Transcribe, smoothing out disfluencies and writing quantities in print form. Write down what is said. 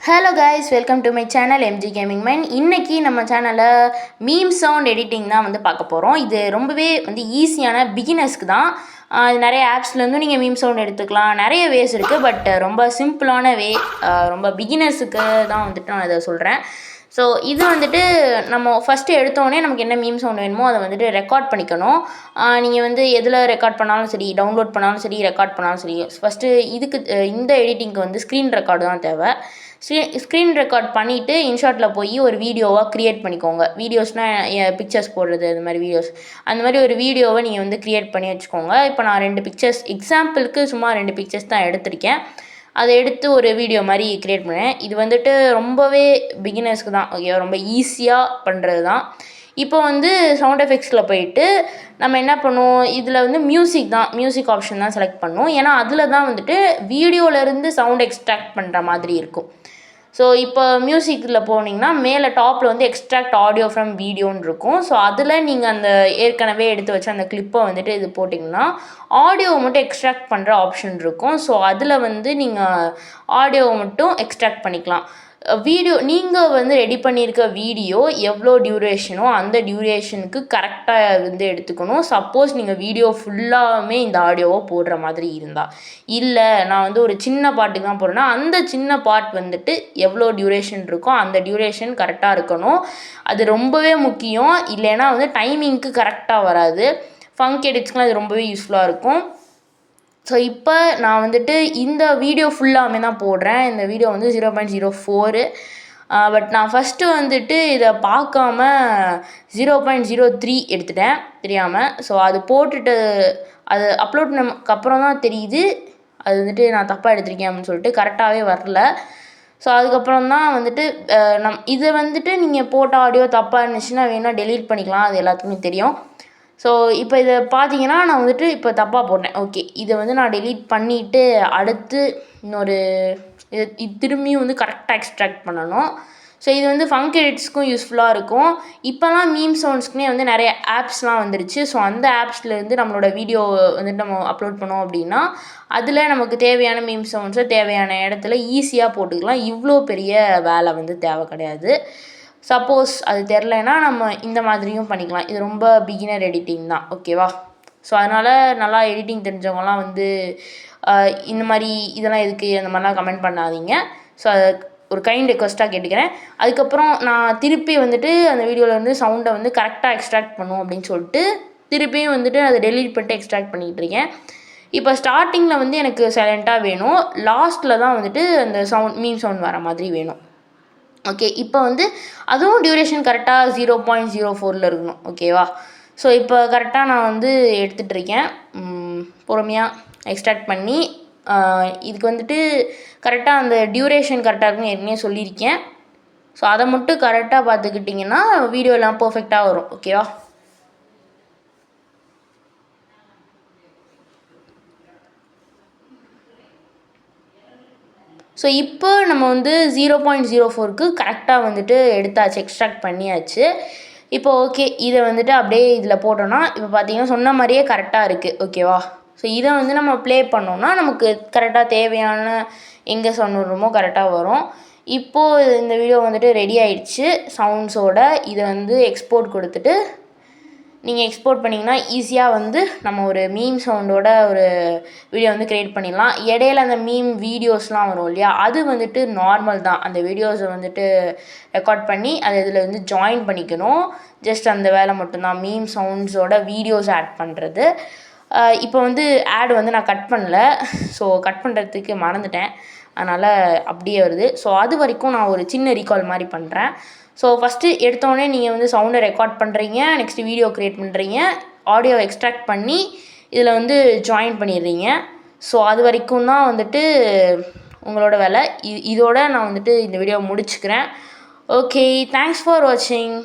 Hello guys, welcome to my channel MG gaming mind. இன்றைக்கி நம்ம சேனலில் மீம் சவுண்ட் எடிட்டிங் தான் பார்க்க போகிறோம். இது ரொம்பவே ஈஸியான பிகினர்ஸ்க்கு தான். இது நிறைய ஆப்ஸ்லேருந்தும் நீங்கள் மீம் சவுண்ட் எடுத்துக்கலாம். நிறைய வேஸ் இருக்குது, பட் ரொம்ப சிம்பிளான வே, ரொம்ப பிகினர்ஸுக்கு தான் நான் இதை சொல்கிறேன். ஸோ இது நம்ம ஃபஸ்ட்டு எடுத்தோடனே நமக்கு என்ன மீம் சவுண்ட் வேணுமோ அதை ரெக்கார்ட் பண்ணிக்கணும். நீங்கள் எதில் ரெக்கார்ட் பண்ணாலும் சரி, டவுன்லோட் பண்ணாலும் சரி, ரெக்கார்ட் பண்ணாலும் சரி, ஃபஸ்ட்டு இதுக்கு இந்த எடிட்டிங்க்கு ஸ்க்ரீன் ரெக்கார்டு தான் தேவை. ஸ்க்ரீன் ரெக்கார்ட் பண்ணிவிட்டு இன்ஷாட்டில் போய் ஒரு வீடியோவாக க்ரியேட் பண்ணிக்கோங்க. வீடியோஸ்னால் பிக்சர்ஸ் போடுறது, அது மாதிரி வீடியோஸ், அந்த மாதிரி ஒரு வீடியோவை நீங்கள் க்ரியேட் பண்ணி வச்சுக்கோங்க. இப்போ நான் 2 பிக்சர்ஸ் எக்ஸாம்பிளுக்கு சும்மா 2 பிக்சர்ஸ் தான் எடுத்திருக்கேன். அதை எடுத்து ஒரு வீடியோ மாதிரி க்ரியேட் பண்ணேன். இது ரொம்பவே பிகினர்ஸ்க்கு தான், ஓகே, ரொம்ப ஈஸியாக பண்ணுறது தான். இப்போ சவுண்ட் எஃபெக்ட்ஸில் போயிட்டு நம்ம என்ன பண்ணுவோம், இதில் மியூசிக் ஆப்ஷன் தான் செலக்ட் பண்ணணும். ஏன்னா அதில் தான் வீடியோவிலேருந்து சவுண்ட் எக்ஸ்ட்ராக்ட் பண்ணுற மாதிரி இருக்கும். ஸோ இப்போ மியூசிக்கில் போனீங்கன்னா மேலே டாப்பில் எக்ஸ்ட்ராக்ட் ஆடியோ ஃப்ரம் வீடியோன்னு இருக்கும். ஸோ அதில் நீங்கள் அந்த ஏற்கனவே எடுத்து வச்ச அந்த கிளிப்பை இது போட்டிங்கன்னா ஆடியோவை மட்டும் எக்ஸ்ட்ராக்ட் பண்ணுற ஆப்ஷன் இருக்கும். ஸோ அதில் நீங்கள் ஆடியோவை மட்டும் எக்ஸ்ட்ராக்ட் பண்ணிக்கலாம். வீடியோ நீங்கள் ரெடி பண்ணியிருக்க வீடியோ எவ்வளோ டியூரேஷனோ அந்த டியூரேஷனுக்கு கரெக்டாக எடுத்துக்கணும். சப்போஸ் நீங்கள் வீடியோ ஃபுல்லாகவே இந்த ஆடியோவை போடுற மாதிரி இருந்தால், இல்லை நான் ஒரு சின்ன பாட்டுக்கு தான் போடுறேன்னா அந்த சின்ன பார்ட் எவ்வளோ டியூரேஷன் இருக்கோ அந்த டியூரேஷன் கரெக்டாக இருக்கணும். அது ரொம்பவே முக்கியம். இல்லைன்னா டைமிங்க்கு கரெக்டாக வராது. ஃபங்க் எடிட்ஸ்க்குலாம் இது ரொம்பவே யூஸ்ஃபுல்லாக இருக்கும். ஸோ இப்போ நான் இந்த வீடியோ ஃபுல்லாமே தான் போடுறேன். இந்த வீடியோ 0.04. பட் நான் ஃபஸ்ட்டு இதை பார்க்காம 0.03 எடுத்துட்டேன் தெரியாமல். ஸோ அது போட்டுட்டு அது அப்லோட் பண்ணதுக்கு அப்புறம் தான் தெரியுது அது நான் தப்பாக எடுத்திருக்கேன் அப்படின்னு சொல்லிட்டு. கரெக்டாகவே வரல. ஸோ அதுக்கப்புறம் தான் இதை நீங்கள் போட்ட ஆடியோ தப்பாக இருந்துச்சுன்னா வேணால் டெலீட் பண்ணிக்கலாம், அது எல்லாத்துக்குமே தெரியும். ஸோ இப்போ இதை பார்த்தீங்கன்னா நான் இப்போ தப்பாக போட்டேன். ஓகே, இதை நான் டெலீட் பண்ணிவிட்டு அடுத்து இன்னொரு இது திரும்பியும் கரெக்டாக எக்ஸ்ட்ராக்ட் பண்ணணும். ஸோ இது ஃபங்க் எடிட்ஸ்க்கும் யூஸ்ஃபுல்லாக இருக்கும். இப்போலாம் மீம் சவுண்ட்ஸ்க்குனே நிறைய ஆப்ஸ்லாம் வந்துருச்சு. ஸோ அந்த ஆப்ஸ்லேருந்து நம்மளோட வீடியோ நம்ம அப்லோட் பண்ணோம் அப்படின்னா அதில் நமக்கு தேவையான மீம் சவுண்ட்ஸை தேவையான இடத்துல ஈஸியாக போட்டுக்கலாம். இவ்வளோ பெரிய வேலை தேவை கிடையாது. சப்போஸ் அது தெரிலனா நம்ம இந்த மாதிரியும் பண்ணிக்கலாம். இது ரொம்ப பிகினர் எடிட்டிங் தான், ஓகேவா? ஸோ அதனால் நல்லா எடிட்டிங் தெரிஞ்சவங்கலாம் இந்த மாதிரி இதெல்லாம் எதுக்கு அந்த மாதிரிலாம் கமெண்ட் பண்ணாதீங்க. ஸோ அதை ஒரு கைண்ட் ரெக்வஸ்ட்டாக கேட்டுக்கிறேன். அதுக்கப்புறம் நான் திருப்பி அந்த வீடியோவில் சவுண்டை கரெக்டாக எக்ஸ்ட்ராக்ட் பண்ணும் அப்படின்னு சொல்லிட்டு திருப்பியும் அதை டெலீட் பண்ணிட்டு எக்ஸ்ட்ராக்ட் பண்ணிக்கிட்டு இருக்கேன். இப்போ ஸ்டார்டிங்கில் எனக்கு சைலண்ட்டாக வேணும், லாஸ்ட்டில் தான் அந்த மீம் சவுண்ட் வர மாதிரி வேணும். ஓகே, இப்போ அதுவும் டியூரேஷன் கரெக்டாக 0.04 இருக்கணும், ஓகேவா? ஸோ இப்போ கரெக்டாக நான் எடுத்துகிட்ருக்கேன். பொறுமையாக எக்ஸ்ட்ராக்ட் பண்ணி இதுக்கு கரெக்டாக அந்த டியூரேஷன் கரெக்டாக இருக்குன்னு ஏற்கனவே சொல்லியிருக்கேன். ஸோ அதை மட்டும் கரெக்டாக பார்த்துக்கிட்டிங்கன்னா வீடியோ எல்லாம் பர்ஃபெக்டாக வரும், ஓகேவா? ஸோ இப்போ நம்ம 0.04க்கு கரெக்டாக எடுத்தாச்சு, எக்ஸ்ட்ராக்ட் பண்ணியாச்சு. இப்போ ஓகே, இதை அப்படியே இதில் போட்டோன்னா இப்போ பார்த்தீங்கன்னா சொன்ன மாதிரியே கரெக்டாக இருக்குது, ஓகேவா? ஸோ இதை நம்ம ப்ளே பண்ணோன்னா நமக்கு கரெக்டாக தேவையான எங்கே சவுண்ட் வருமோ கரெக்டாக வரும். இப்போது இந்த வீடியோ ரெடி ஆகிடுச்சு சவுண்ட்ஸோட. இதை எக்ஸ்போர்ட் கொடுத்துட்டு நீங்கள் எக்ஸ்போர்ட் பண்ணிங்கன்னா ஈஸியாக நம்ம ஒரு மீம் சவுண்டோட ஒரு வீடியோ க்ரியேட் பண்ணிடலாம். இடையில அந்த மீம் வீடியோஸ்லாம் வரும் இல்லையா, அது நார்மல் தான். அந்த வீடியோஸை ரெக்கார்ட் பண்ணி அதை இதில் ஜாயின் பண்ணிக்கணும். ஜஸ்ட் அந்த வேலை மட்டும்தான், மீம் சவுண்ட்ஸோட வீடியோஸ் ஆட் பண்ணுறது. இப்போ ஆட் நான் கட் பண்ணல. ஸோ கட் பண்ணுறதுக்கு மறந்துட்டேன், அதனால் அப்படியே வருது. ஸோ அது வரைக்கும் நான் ஒரு சின்ன ரீகால் மாதிரி பண்ணுறேன். ஸோ ஃபஸ்ட்டு எடுத்தோடனே நீங்கள் சவுண்டை ரெக்கார்ட் பண்ணுறீங்க, நெக்ஸ்ட்டு வீடியோ க்ரியேட் பண்ணுறீங்க, ஆடியோ எக்ஸ்ட்ராக்ட் பண்ணி இதில் ஜாயின் பண்ணிடுறீங்க. ஸோ அது வரைக்கும் தான் உங்களோட வேலை. இதோட நான் இந்த வீடியோவை முடிச்சுக்கிறேன். ஓகே, தேங்க்ஸ் ஃபார் வாட்சிங்.